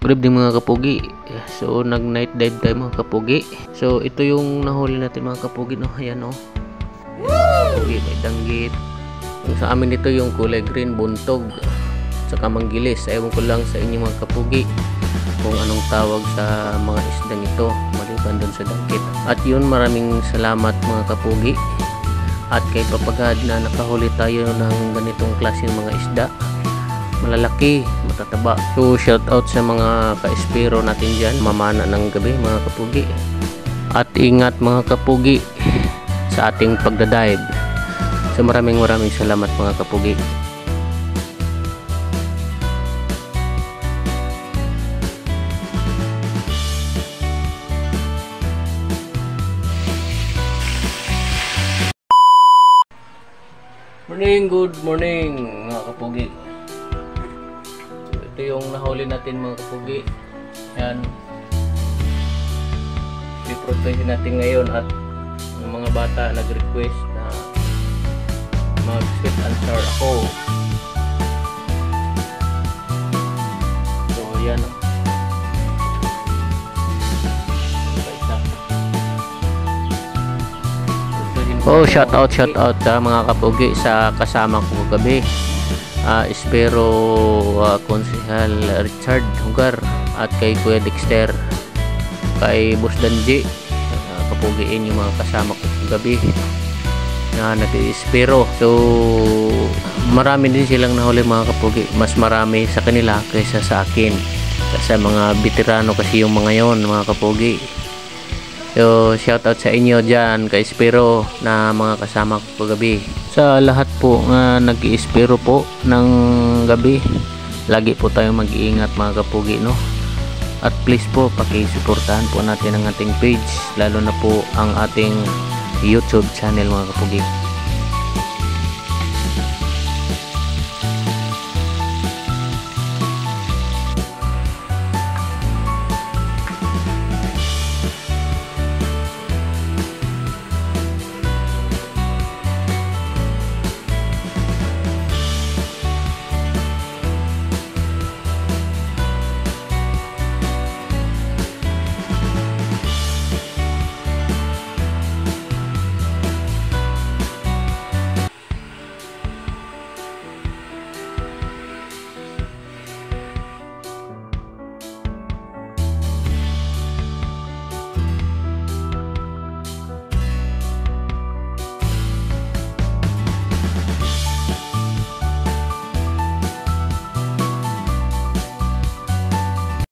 Good evening mga kapugi. So nag night dive tayo mga kapugi. So ito yung nahuli natin mga kapugi, no. Ayan, no. Kapugi, may danggit. Yung sa amin ito yung kulay green, buntog, saka manggilis. Ewan ko lang sa inyo mga kapugi kung anong tawag sa mga isdang ito maliban dun sa danggit. At yun, maraming salamat mga kapugi at kay Papagad na nakahuli tayo ng ganitong klaseng mga isda, malalaki, matataba. So shout out sa mga ka-espero natin dyan, mamana ng gabi mga kapugi, at ingat mga kapugi sa ating pagdadive. So maraming salamat mga kapugi. Good morning mga kapugi. So, ito yung nahuli natin mga kapugi. Yan, i-protein natin ngayon at yung mga bata nag-request na mag-sweet and sour ako. So yan, oh, shout out sa mga kapugi sa kasama ko kagabi. Espero Konsehal Richard Hugar at kay Kuya Dexter, kay Boss Danji, kapugiin yung mga kasama ko kagabi na nag-espero. So marami din silang nahuli mga kapugi, mas marami sa kanila kaysa sa akin, kasi mga veterano kasi yung mga yon mga kapugi. So shout out sa inyo dyan kay espero na mga kasama ko kagabi. Sa lahat po nga nag-iespero po ng gabi, lagi po tayong mag-iingat mga kapugi, no? At please po paki-suportahan po natin ang ating page, lalo na po ang ating YouTube channel mga kapugi.